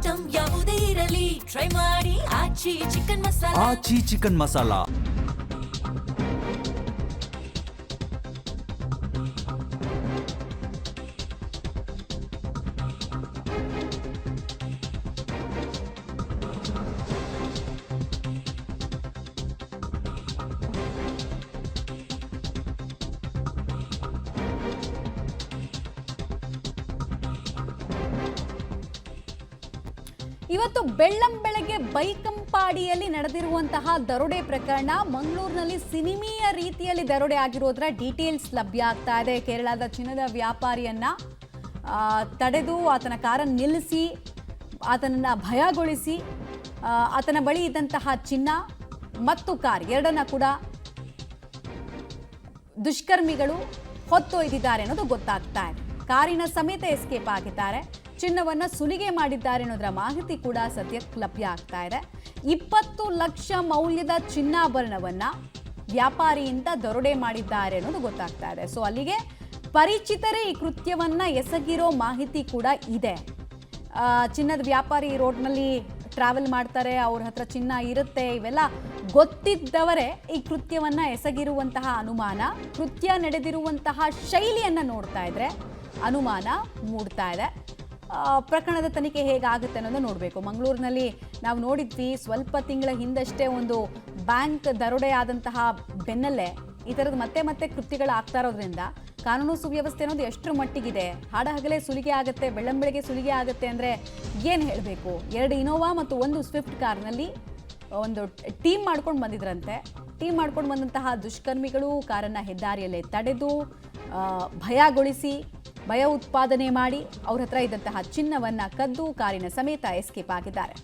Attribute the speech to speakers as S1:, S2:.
S1: Item ಯಾವುದೇ ಇರಲಿ try ಮಾಡಿ ಆಚಿ ಚಿಕನ್ ಮಸಾಲಾ.
S2: ಆಚಿ ಚಿಕನ್ ಮಸಾಲಾ.
S3: ಇವತ್ತು ಬೆಳ್ಳಂಬೆಳಗ್ಗೆ ಬೈಕಂಪಾಡಿಯಲ್ಲಿ ನಡೆದಿರುವಂತಹ ದರೋಡೆ ಪ್ರಕರಣ ಮಂಗಳೂರಿನಲ್ಲಿ ಸಿನಿಮೀಯ ರೀತಿಯಲ್ಲಿ ದರೋಡೆ ಆಗಿರೋದರ ಡೀಟೇಲ್ಸ್ ಲಭ್ಯ ಆಗ್ತಾ ಇದೆ. ಕೇರಳದ ಚಿನ್ನದ ವ್ಯಾಪಾರಿಯನ್ನ ತಡೆದು ಆತನ ಕಾರನ್ನು ನಿಲ್ಲಿಸಿ ಆತನನ್ನು ಭಯಗೊಳಿಸಿ ಆತನ ಬಳಿ ಇದ್ದಂತಹ ಚಿನ್ನ ಮತ್ತು ಕಾರ್ ಎರಡನ್ನ ಕೂಡ ದುಷ್ಕರ್ಮಿಗಳು ಹೊತ್ತೊಯ್ದಿದ್ದಾರೆ ಅನ್ನೋದು ಗೊತ್ತಾಗ್ತಾ ಇದೆ. ಕಾರಿನ ಸಮೇತ ಎಸ್ಕೇಪ್ ಆಗಿದ್ದಾರೆ. ಚಿನ್ನವನ್ನು ಸುಲಿಗೆ ಮಾಡಿದ್ದಾರೆ ಅನ್ನೋದರ ಮಾಹಿತಿ ಕೂಡ ಸದ್ಯಕ್ಕೆ ಲಭ್ಯ ಆಗ್ತಾ ಇದೆ. 20 ಲಕ್ಷ ಮೌಲ್ಯದ ಚಿನ್ನಾಭರಣವನ್ನ ವ್ಯಾಪಾರಿಯಿಂದ ದರೋಡೆ ಮಾಡಿದ್ದಾರೆ ಅನ್ನೋದು ಗೊತ್ತಾಗ್ತಾ ಇದೆ. ಸೊ ಅಲ್ಲಿಗೆ ಪರಿಚಿತರೇ ಈ ಕೃತ್ಯವನ್ನ ಎಸಗಿರೋ ಮಾಹಿತಿ ಕೂಡ ಇದೆ. ಚಿನ್ನದ ವ್ಯಾಪಾರಿ ರೋಡ್ನಲ್ಲಿ ಟ್ರಾವೆಲ್ ಮಾಡ್ತಾರೆ, ಅವ್ರ ಹತ್ರ ಚಿನ್ನ ಇರುತ್ತೆ, ಇವೆಲ್ಲ ಗೊತ್ತಿದ್ದವರೇ ಈ ಕೃತ್ಯವನ್ನ ಎಸಗಿರುವಂತಹ ಅನುಮಾನ. ಕೃತ್ಯ ನಡೆದಿರುವಂತಹ ಶೈಲಿಯನ್ನ ನೋಡ್ತಾ ಇದ್ರೆ ಅನುಮಾನ ಮೂಡ್ತಾ ಇದೆ. ಪ್ರಕರಣದ ತನಿಖೆ ಹೇಗಾಗುತ್ತೆ ಅನ್ನೋದು ನೋಡಬೇಕು. ಮಂಗಳೂರಿನಲ್ಲಿ ನಾವು ನೋಡಿದ್ವಿ, ಸ್ವಲ್ಪ ತಿಂಗಳ ಹಿಂದಷ್ಟೇ ಒಂದು ಬ್ಯಾಂಕ್ ದರೋಡೆ ಆದಂತಹ ಬೆನ್ನಲ್ಲೇ ಈ ಥರದ್ದು ಮತ್ತೆ ಮತ್ತೆ ಕೃತ್ಯಗಳು ಆಗ್ತಾ ಇರೋದ್ರಿಂದ ಕಾನೂನು ಸುವ್ಯವಸ್ಥೆ ಅನ್ನೋದು ಎಷ್ಟರ ಮಟ್ಟಿಗಿದೆ. ಹಾಡಹಗಲೇ ಸುಲಿಗೆ ಆಗುತ್ತೆ, ಬೆಳ್ಳಂಬೆಳಗ್ಗೆ ಸುಲಿಗೆ ಆಗುತ್ತೆ ಅಂದರೆ ಏನು ಹೇಳಬೇಕು. 2 ಇನೋವಾ ಮತ್ತು 1 ಸ್ವಿಫ್ಟ್ ಕಾರ್ನಲ್ಲಿ ಒಂದು ಟೀಮ್ ಮಾಡ್ಕೊಂಡು ಬಂದಿದ್ರಂತೆ. ಟೀಮ್ ಮಾಡ್ಕೊಂಡು ಬಂದಂತಹ ದುಷ್ಕರ್ಮಿಗಳು ಕಾರನ್ನು ಹೆದ್ದಾರಿಯಲ್ಲೇ ತಡೆದು ಭಯಗೊಳಿಸಿ ಭಯ ಉತ್ಪಾದನೆ ಮಾಡಿ ಅವ್ರ ಹತ್ರ ಇದ್ದಂತಹ ಚಿನ್ನವನ್ನು ಕದ್ದು ಕಾರಿನ ಸಮೇತ ಎಸ್ಕೇಪ್ ಆಗಿದ್ದಾರೆ.